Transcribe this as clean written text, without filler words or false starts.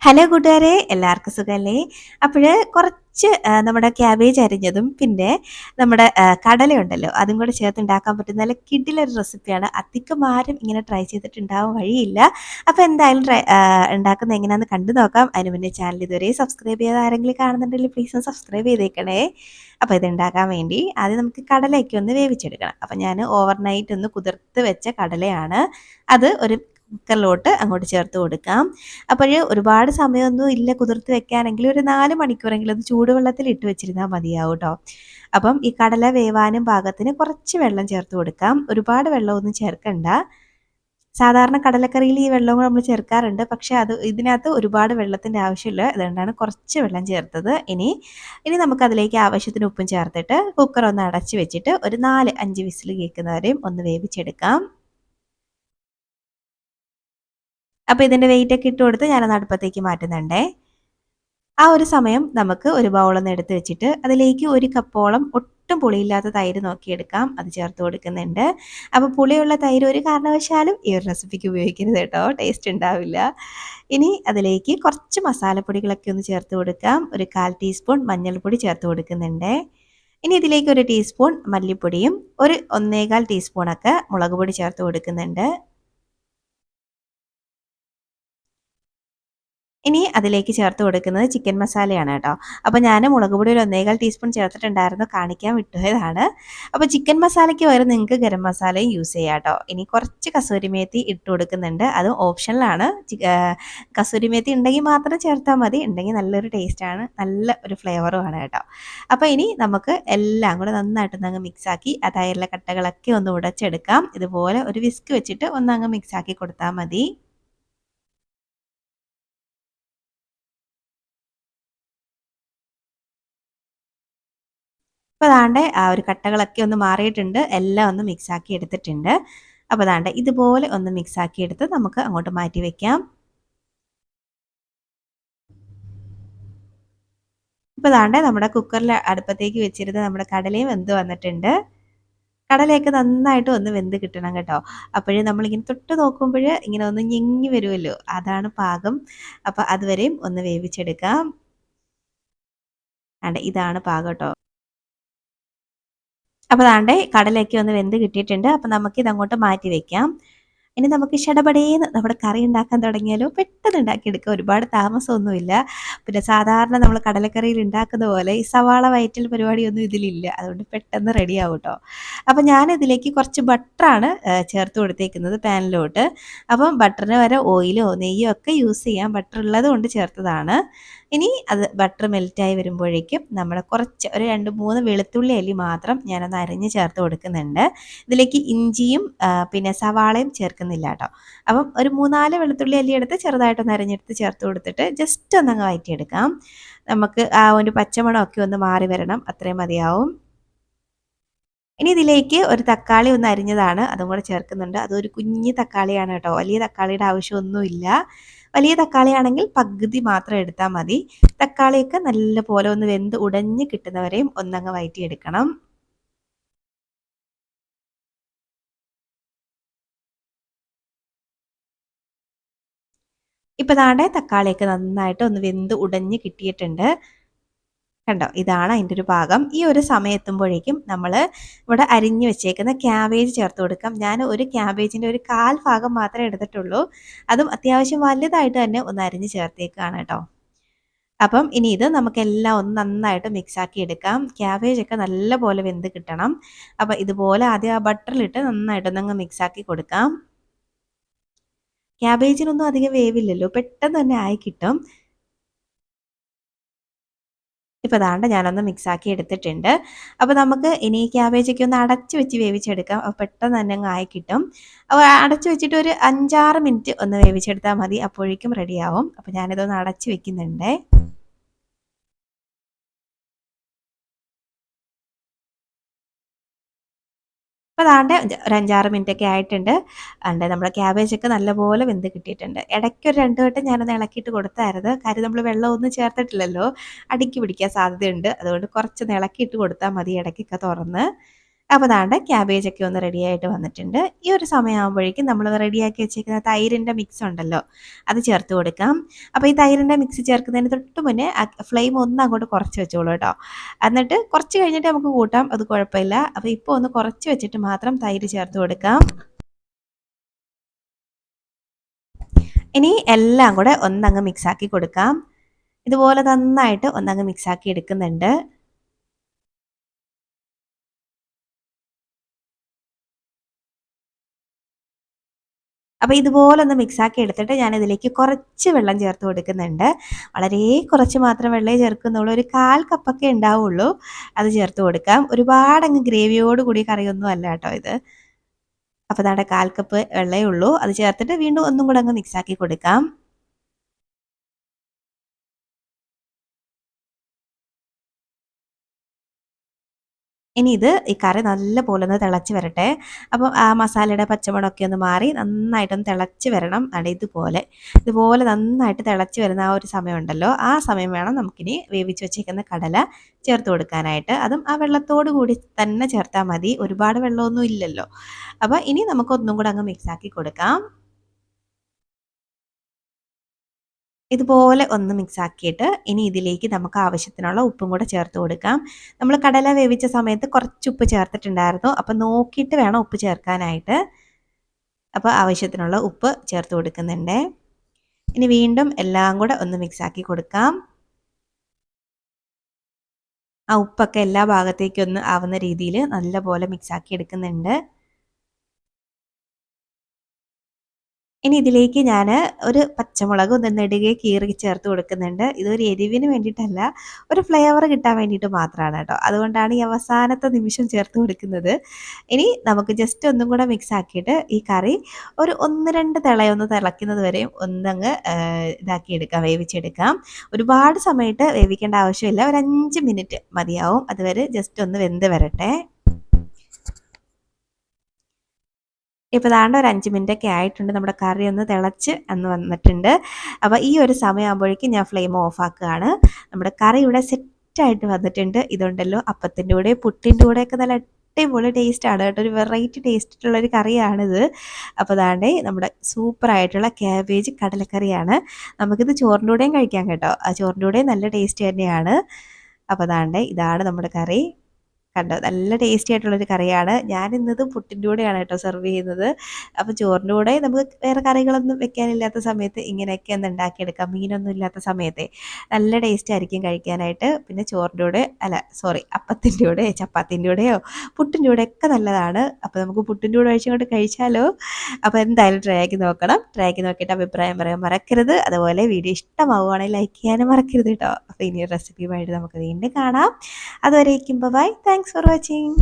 Hello കൂട്ടുകാരെ, എല്ലാവർക്കും സുഖല്ലേ? അപ്പോഴ് കുറച്ച് നമ്മുടെ ക്യാബേജ് അരിഞ്ഞതും പിന്നെ നമ്മുടെ കടലയുണ്ടല്ലോ അതും കൂടെ ചേർത്ത് ഉണ്ടാക്കാൻ പറ്റുന്ന നല്ല കിടിലൊരു റെസിപ്പിയാണ്. അധികം ആരും ഇങ്ങനെ ട്രൈ ചെയ്തിട്ടുണ്ടാവാൻ വഴിയില്ല. അപ്പോൾ എന്തായാലും ഉണ്ടാക്കുന്നത് എങ്ങനെയാണെന്ന് കണ്ടു നോക്കാം. അതിന് മുന്നേ ചാനൽ ഇതുവരെ സബ്സ്ക്രൈബ് ചെയ്ത് ആരെങ്കിലും കാണുന്നുണ്ടെങ്കിൽ പ്ലീസ് ഒന്ന് സബ്സ്ക്രൈബ് ചെയ്തേക്കണേ. അപ്പോൾ ഇത് ഉണ്ടാക്കാൻ വേണ്ടി ആദ്യം നമുക്ക് കടലയൊക്കെ ഒന്ന് വേവിച്ചെടുക്കണം. അപ്പോൾ ഞാൻ ഓവർനൈറ്റ് ഒന്ന് കുതിർത്ത് വെച്ച കടലയാണ്. അത് ഒരു കുക്കറിലോട്ട് അങ്ങോട്ട് ചേർത്ത് കൊടുക്കാം. അപ്പോഴ് ഒരുപാട് സമയമൊന്നും ഇല്ല കുതിർത്ത് വെക്കാനെങ്കിൽ ഒരു 4 മണിക്കൂറെങ്കിലും അത് ചൂടുവെള്ളത്തിൽ ഇട്ട് വെച്ചിരുന്നാൽ മതിയാവും ട്ടോ. അപ്പം ഈ കടല വേവാനും പാകത്തിന് കുറച്ച് വെള്ളം ചേർത്ത് കൊടുക്കാം. ഒരുപാട് വെള്ളമൊന്നും ചേർക്കണ്ട. സാധാരണ കടലക്കറിയിൽ ഈ വെള്ളം കൂടെ നമ്മൾ ചേർക്കാറുണ്ട്. പക്ഷേ ഇതിനകത്ത് ഒരുപാട് വെള്ളത്തിൻ്റെ ആവശ്യമില്ല. അതുകൊണ്ടാണ് കുറച്ച് വെള്ളം ചേർത്തത്. ഇനി നമുക്കതിലേക്ക് ആവശ്യത്തിന് ഉപ്പും ചേർത്തിട്ട് കുക്കർ ഒന്ന് അടച്ച് വെച്ചിട്ട് ഒരു 4-5 വിസിൽ കേൾക്കുന്നവരെയും ഒന്ന് വേവിച്ചെടുക്കാം. അപ്പോൾ ഇതിൻ്റെ വെയിറ്റൊക്കെ ഇട്ട് കൊടുത്ത് ഞാനൊന്ന് അടുപ്പത്തേക്ക് മാറ്റുന്നുണ്ടേ. ആ ഒരു സമയം നമുക്ക് ഒരു ബൗളൊന്ന് എടുത്ത് വെച്ചിട്ട് അതിലേക്ക് 1 കപ്പോളം ഒട്ടും പുളിയില്ലാത്ത തൈര് നോക്കിയെടുക്കാം. അത് ചേർത്ത് കൊടുക്കുന്നുണ്ട്. അപ്പോൾ പുളിയുള്ള തൈര് ഒരു കാരണവശാലും ഈ ഒരു റെസിപ്പിക്ക് ഉപയോഗിക്കരുത് കേട്ടോ, ടേസ്റ്റ് ഉണ്ടാവില്ല. ഇനി അതിലേക്ക് കുറച്ച് മസാലപ്പൊടികളൊക്കെ ഒന്ന് ചേർത്ത് കൊടുക്കാം. ഒരു 1/4 ടീസ്പൂൺ മഞ്ഞൾപ്പൊടി ചേർത്ത് കൊടുക്കുന്നുണ്ട്. ഇനി ഇതിലേക്ക് 1 ടീസ്പൂൺ മല്ലിപ്പൊടിയും ഒരു 1/4 ടീസ്പൂണൊക്കെ മുളക് പൊടി ചേർത്ത് കൊടുക്കുന്നുണ്ട്. ഇനി അതിലേക്ക് ചേർത്ത് കൊടുക്കുന്നത് ചിക്കൻ മസാലയാണ് കേട്ടോ. അപ്പോൾ ഞാൻ മുളക് പൊടി ഒരു 1/4 ടീസ്പൂൺ ചേർത്തിട്ടുണ്ടായിരുന്നു, കാണിക്കാൻ വിട്ടുപോയതാണ്. അപ്പോൾ ചിക്കൻ മസാലയ്ക്ക് പകരം നിങ്ങൾക്ക് ഗരം മസാലയും യൂസ് ചെയ്യാം കേട്ടോ. ഇനി കുറച്ച് കസൂരി മേത്തി ഇട്ട് കൊടുക്കുന്നുണ്ട്, അത് ഓപ്ഷണലാണ്. കസൂരി മേത്തി ഉണ്ടെങ്കിൽ മാത്രം ചേർത്താൽ മതി, ഉണ്ടെങ്കിൽ നല്ലൊരു ടേസ്റ്റാണ്, നല്ല ഒരു ഫ്ലേവറുമാണ് കേട്ടോ. അപ്പോൾ ഇനി നമുക്ക് എല്ലാം കൂടെ നന്നായിട്ടൊന്നങ്ങ് മിക്സാക്കി ആ തൈരിലെ കട്ടകളൊക്കെ ഒന്ന് ഉടച്ചെടുക്കാം. ഇതുപോലെ ഒരു വിസ്ക് വെച്ചിട്ട് ഒന്നങ്ങ് മിക്സാക്കി കൊടുത്താൽ മതി. അപ്പോൾ ദാണ്ടെ ആ ഒരു കട്ടകളൊക്കെ ഒന്ന് മാറിയിട്ടുണ്ട്, എല്ലാം ഒന്ന് മിക്സാക്കി എടുത്തിട്ടുണ്ട്. അപ്പോൾ ദാണ്ടെ ഇതുപോലെ ഒന്ന് മിക്സാക്കി എടുത്ത് നമുക്ക് അങ്ങോട്ട് മാറ്റി വെക്കാം. ഇപ്പോൾ ദാണ്ടെ നമ്മുടെ കുക്കറിൽ അടുപ്പത്തേക്ക് വെച്ചിരുന്ന നമ്മുടെ കടലയും വെന്ത് വന്നിട്ടുണ്ട്. കടലയൊക്കെ നന്നായിട്ട് ഒന്ന് വെന്ത് കിട്ടണം കേട്ടോ. അപ്പോഴേ നമ്മളിങ്ങനെ തൊട്ട് നോക്കുമ്പോൾ ഇങ്ങനെ ഒന്ന് ഞെങ്ങി വരുമല്ലോ, അതാണ് പാകം. അപ്പോൾ അതുവരെയും ഒന്ന് വേവിച്ചെടുക്കാം. ഇതാണ് പാകം കേട്ടോ. അപ്പോൾ ദാണ്ടെ കടലയൊക്കെ ഒന്ന് വെന്ത് കിട്ടിയിട്ടുണ്ട്. അപ്പോൾ നമുക്കിത് അങ്ങോട്ട് മാറ്റി വെക്കാം. ഇനി നമുക്ക് ഷടപടേന്ന് നമ്മുടെ കറി ഉണ്ടാക്കാൻ തുടങ്ങിയാലോ. പെട്ടെന്ന് ഉണ്ടാക്കിയെടുക്കാം, ഒരുപാട് താമസമൊന്നുമില്ല. പിന്നെ സാധാരണ നമ്മൾ കടലക്കറിയിൽ ഉണ്ടാക്കുന്ന പോലെ ഈ സവാള വയറ്റൽ പരിപാടിയൊന്നും ഇതിലില്ല, അതുകൊണ്ട് പെട്ടെന്ന് റെഡിയാവും കേട്ടോ. അപ്പോൾ ഞാനിതിലേക്ക് കുറച്ച് ബട്ടറാണ് ചേർത്ത് കൊടുത്തേക്കുന്നത് പാനിലോട്ട്. അപ്പം ബട്ടറിന് വരെ ഓയിലോ നെയ്യോ ഒക്കെ യൂസ് ചെയ്യാം, ബട്ടർ ഉള്ളത് കൊണ്ട് ചേർത്തതാണ്. ഇനി അത് ബട്ടർ മെൽറ്റായി വരുമ്പോഴേക്കും നമ്മൾ കുറച്ച് ഒരു 2-3 വെളുത്തുള്ളി അല്ലി മാത്രം ഞാനൊന്ന് അരിഞ്ഞ് ചേർത്ത് കൊടുക്കുന്നുണ്ട്. ഇതിലേക്ക് ഇഞ്ചിയും പിന്നെ സവാളയും ചേർക്കുന്നില്ല കേട്ടോ. അപ്പം ഒരു 3-4 വെളുത്തുള്ളി അല്ലി എടുത്ത് ചെറുതായിട്ടൊന്ന് അരിഞ്ഞെടുത്ത് ചേർത്ത് കൊടുത്തിട്ട് ജസ്റ്റ് ഒന്നങ്ങ് വഴറ്റിയെടുക്കാം. നമുക്ക് ആ ഒരു പച്ചമണമൊക്കെ ഒന്ന് മാറി വരണം, അത്രയും മതിയാവും. ഇനി ഇതിലേക്ക് ഒരു തക്കാളി ഒന്ന് അരിഞ്ഞതാണ്, അതും കൂടെ ചേർക്കുന്നുണ്ട്. അതൊരു കുഞ്ഞു തക്കാളിയാണ് കേട്ടോ, വലിയ തക്കാളിയുടെ ആവശ്യമൊന്നുമില്ല. വലിയ തക്കാളിയാണെങ്കിൽ പകുതി മാത്രം എടുത്താൽ മതി. തക്കാളിയൊക്കെ നല്ലപോലെ ഒന്ന് വെന്ത് ഉടഞ്ഞ് കിട്ടുന്നവരെയും ഒന്നങ്ങ് വഴറ്റിയെടുക്കണം. ഇപ്പം ദാണ്ടെ തക്കാളിയൊക്കെ നന്നായിട്ട് ഒന്ന് വെന്ത് ഉടഞ്ഞ് കിട്ടിയിട്ടുണ്ട്. കണ്ടോ, ഇതാണ് അതിൻ്റെ ഒരു പാകം. ഈ ഒരു സമയം എത്തുമ്പോഴേക്കും നമ്മൾ ഇവിടെ അരിഞ്ഞു വെച്ചേക്കുന്ന ക്യാബേജ് ചേർത്ത് കൊടുക്കാം. ഞാൻ ഒരു ക്യാബേജിൻ്റെ ഒരു 1/4 ഭാഗം മാത്രമേ എടുത്തിട്ടുള്ളൂ, അതും അത്യാവശ്യം വലുതായിട്ട് തന്നെ ഒന്ന് അരിഞ്ഞ് ചേർത്തേക്കാണ് കേട്ടോ. അപ്പം ഇനി ഇത് നമുക്കെല്ലാം ഒന്ന് നന്നായിട്ട് മിക്സാക്കി എടുക്കാം. ക്യാബേജൊക്കെ നല്ലപോലെ വെന്ത് കിട്ടണം. അപ്പം ഇതുപോലെ ആദ്യം ആ ബട്ടറിലിട്ട് നന്നായിട്ടൊന്നങ്ങ് മിക്സാക്കി കൊടുക്കാം. ക്യാബേജിനൊന്നും അധികം വേവില്ലല്ലോ, പെട്ടെന്ന് തന്നെ ആയി കിട്ടും. ഇപ്പോൾ ദാണ്ടെ ഞാനൊന്ന് മിക്സാക്കി എടുത്തിട്ടുണ്ട്. അപ്പോൾ നമുക്ക് ഇനി ക്യാബേജൊക്കെ ഒന്ന് അടച്ച് വെച്ച് വേവിച്ചെടുക്കാം. അപ്പോൾ പെട്ടെന്ന് തന്നെ അങ്ങ് ആയി കിട്ടും. അപ്പോൾ അടച്ച് വെച്ചിട്ട് ഒരു 5-6 മിനിറ്റ് ഒന്ന് വേവിച്ചെടുത്താൽ മതി, അപ്പോഴേക്കും റെഡിയാവും. അപ്പോൾ ഞാനിതൊന്ന് അടച്ച് വെക്കുന്നുണ്ട്. അപ്പോൾ ദാണ്ടെ ഒരു 5-6 മിനിറ്റൊക്കെ ആയിട്ടുണ്ട്. നമ്മുടെ ക്യാബേജൊക്കെ നല്ലപോലെ വെന്ത് കിട്ടിയിട്ടുണ്ട്. ഇടയ്ക്ക് ഒരു 2 വട്ടം ഞാനൊന്ന് ഇളക്കിയിട്ട് കൊടുത്തായിരുന്നു. കാര്യം നമ്മൾ വെള്ളമൊന്നും ചേർത്തിട്ടില്ലല്ലോ, അടിക്ക് പിടിക്കാൻ സാധ്യതയുണ്ട്. അതുകൊണ്ട് കുറച്ചൊന്ന് ഇളക്കിയിട്ട് കൊടുത്താൽ മതി ഇടയ്ക്കൊക്കെ തുറന്ന്. അപ്പോൾ ദാണ്ടെ ക്യാബേജൊക്കെ ഒന്ന് റെഡിയായിട്ട് വന്നിട്ടുണ്ട്. ഈ ഒരു സമയമാകുമ്പോഴേക്കും നമ്മൾ റെഡിയാക്കി വെച്ചേക്കുന്ന തൈരിൻ്റെ മിക്സ് ഉണ്ടല്ലോ, അത് ചേർത്ത് കൊടുക്കാം. അപ്പോൾ ഈ തൈരിൻ്റെ മിക്സ് ചേർക്കുന്നതിന് തൊട്ട് മുന്നേ ഫ്ലെയിം ഒന്ന് അങ്ങോട്ട് കുറച്ച് വെച്ചോളൂ കേട്ടോ. എന്നിട്ട് കുറച്ച് കഴിഞ്ഞിട്ട് നമുക്ക് കൂട്ടാം, അത് കുഴപ്പമില്ല. അപ്പോൾ ഇപ്പോൾ ഒന്ന് കുറച്ച് വെച്ചിട്ട് മാത്രം തൈര് ചേർത്ത് കൊടുക്കാം. ഇനി എല്ലാം കൂടെ ഒന്നങ്ങ് മിക്സാക്കി കൊടുക്കാം. ഇതുപോലെ നന്നായിട്ട് ഒന്നങ്ങ് മിക്സാക്കി എടുക്കുന്നുണ്ട്. അപ്പോൾ ഇതുപോലൊന്ന് മിക്സാക്കി എടുത്തിട്ട് ഞാനിതിലേക്ക് കുറച്ച് വെള്ളം ചേർത്ത് കൊടുക്കുന്നുണ്ട്. വളരെ കുറച്ച് മാത്രം വെള്ളമേ ചേർക്കുന്നുള്ളൂ. ഒരു 1/4 കപ്പൊക്കെ ഉണ്ടാവുള്ളൂ. അത് ചേർത്ത് കൊടുക്കാം. ഒരുപാടങ്ങ് ഗ്രേവിയോട് കൂടി കറിയൊന്നും അല്ല കേട്ടോ ഇത്. അപ്പോൾ ദാണ്ടെ 1/4 കപ്പ് വെള്ളമേ ഉള്ളൂ. അത് ചേർത്തിട്ട് വീണ്ടും ഒന്നും കൂടെ അങ്ങ് മിക്സാക്കി കൊടുക്കാം. ഇനി ഈ കറി നല്ലപോലെ ഒന്ന് തിളച്ച് വരട്ടെ. അപ്പോൾ ആ മസാലയുടെ പച്ചമണമൊക്കെ ഒന്ന് മാറി നന്നായിട്ടൊന്ന് തിളച്ച് വരണം. ഇതുപോലെ നന്നായിട്ട് തിളച്ച് വരുന്ന ആ ഒരു സമയമുണ്ടല്ലോ, ആ സമയം വേണം നമുക്കിനി വേവിച്ച് വെച്ചേക്കുന്ന കടല ചേർത്ത് കൊടുക്കാനായിട്ട്. അതും ആ വെള്ളത്തോട് കൂടി തന്നെ ചേർത്താൽ മതി, ഒരുപാട് വെള്ളമൊന്നും ഇല്ലല്ലോ. അപ്പോൾ ഇനി നമുക്കൊന്നും കൂടെ അങ്ങ് മിക്സാക്കി കൊടുക്കാം. ഇതുപോലെ ഒന്ന് മിക്സ് ആക്കിയിട്ട് ഇനി ഇതിലേക്ക് നമുക്ക് ആവശ്യത്തിനുള്ള ഉപ്പും കൂടെ ചേർത്ത് കൊടുക്കാം. നമ്മൾ കടല വേവിച്ച സമയത്ത് കുറച്ച് ഉപ്പ് ചേർത്തിട്ടുണ്ടായിരുന്നു. അപ്പോൾ നോക്കിയിട്ട് വേണം ഉപ്പ് ചേർക്കാനായിട്ട്. അപ്പോൾ ആവശ്യത്തിനുള്ള ഉപ്പ് ചേർത്ത് കൊടുക്കുന്നുണ്ട്. ഇനി വീണ്ടും എല്ലാം കൂടെ ഒന്ന് മിക്സ് ആക്കി കൊടുക്കാം. ആ ഉപ്പൊക്കെ എല്ലാ ഭാഗത്തേക്കും ഒന്ന് ആവുന്ന രീതിയിൽ നല്ലപോലെ മിക്സ് ആക്കി എടുക്കുന്നുണ്ട്. ഇനി ഇതിലേക്ക് ഞാൻ ഒരു പച്ചമുളക് ഒന്ന് നെടുകെ കീറി ചേർത്ത് കൊടുക്കുന്നുണ്ട്. ഇതൊരു എരിവിന് വേണ്ടിയിട്ടല്ല, ഒരു ഫ്ലേവർ കിട്ടാൻ വേണ്ടിയിട്ട് മാത്രമാണ് കേട്ടോ. അതുകൊണ്ടാണ് ഈ അവസാനത്തെ നിമിഷം ചേർത്ത് കൊടുക്കുന്നത്. ഇനി നമുക്ക് ജസ്റ്റ് ഒന്നും കൂടെ മിക്സ് ആക്കിയിട്ട് ഈ കറി ഒരു 1-2 തിളയൊന്ന് തിളയ്ക്കുന്നത് വരെയും ഒന്നങ്ങ് ഇതാക്കിയെടുക്കാം, വേവിച്ചെടുക്കാം. ഒരുപാട് സമയത്ത് വേവിക്കേണ്ട ആവശ്യമില്ല, ഒരു 5 മിനിറ്റ് മതിയാവും. അതുവരെ ജസ്റ്റ് ഒന്ന് വെന്ത് വരട്ടെ. ഇപ്പോൾ ദാണ്ടെ ഒരു 5 മിനിറ്റൊക്കെ ആയിട്ടുണ്ട്. നമ്മുടെ കറി ഒന്ന് തിളച്ച് വന്നിട്ടുണ്ട്. അപ്പോൾ ഈ ഒരു സമയമാകുമ്പോഴേക്കും ഞാൻ ഫ്ലെയിം ഓഫ് ആക്കുകയാണ്. നമ്മുടെ കറി ഇവിടെ സെറ്റായിട്ട് വന്നിട്ടുണ്ട്. ഇതുണ്ടല്ലോ അപ്പത്തിൻ്റെ കൂടെ പുട്ടിൻ്റെ കൂടെയൊക്കെ നല്ല അടിപൊളി ടേസ്റ്റാണ് കേട്ടോ. ഒരു വെറൈറ്റി ടേസ്റ്റുള്ളൊരു കറിയാണിത്. അപ്പോൾ ദാണ്ടെ നമ്മുടെ സൂപ്പറായിട്ടുള്ള ക്യാബേജ് കടലക്കറിയാണ്. നമുക്കിത് ചോറിൻ്റെ കൂടെയും കഴിക്കാം കേട്ടോ. ആ ചോറിൻ്റെ കൂടെയും നല്ല ടേസ്റ്റ് തന്നെയാണ്. അപ്പോൾ ദാണ്ടെ ഇതാണ് നമ്മുടെ കറി. കണ്ടോ, നല്ല ടേസ്റ്റി ആയിട്ടുള്ളൊരു കറിയാണ്. ഞാനിന്നത് പുട്ടിൻ്റെ കൂടെയാണ് കേട്ടോ സെർവ് ചെയ്യുന്നത്. അപ്പോൾ ചോറിൻ്റെ കൂടെ നമുക്ക് വേറെ കറികളൊന്നും വെക്കാനില്ലാത്ത സമയത്ത് ഇങ്ങനെയൊക്കെ ഒന്ന് ഉണ്ടാക്കിയെടുക്കാം. മീനൊന്നും ഇല്ലാത്ത സമയത്തെ നല്ല ടേസ്റ്റ് ആയിരിക്കും കഴിക്കാനായിട്ട്. പിന്നെ ചോറിൻ്റെ കൂടെ അപ്പത്തിൻ്റെ കൂടെ ചപ്പാത്തിൻ്റെ കൂടെയോ പുട്ടിൻ്റെ കൂടെയൊക്കെ നല്ലതാണ്. അപ്പോൾ നമുക്ക് പുട്ടിൻ്റെ കൂടെ കഴിച്ചുകൊണ്ട് കഴിച്ചാലോ. അപ്പോൾ എന്തായാലും ട്രൈ ആക്കി നോക്കണം. ട്രൈ ആക്കി നോക്കിയിട്ട് അഭിപ്രായം പറയാൻ മറക്കരുത്. അതുപോലെ വീഡിയോ ഇഷ്ടമാവുകയാണെങ്കിൽ ലൈക്ക് ചെയ്യാനും മറക്കരുത് കേട്ടോ. അപ്പോൾ ഇനിയൊരു റെസിപ്പിയുമായിട്ട് നമുക്ക് വീണ്ടും കാണാം. അതുവരേക്കും ബൈ. Thanks for watching.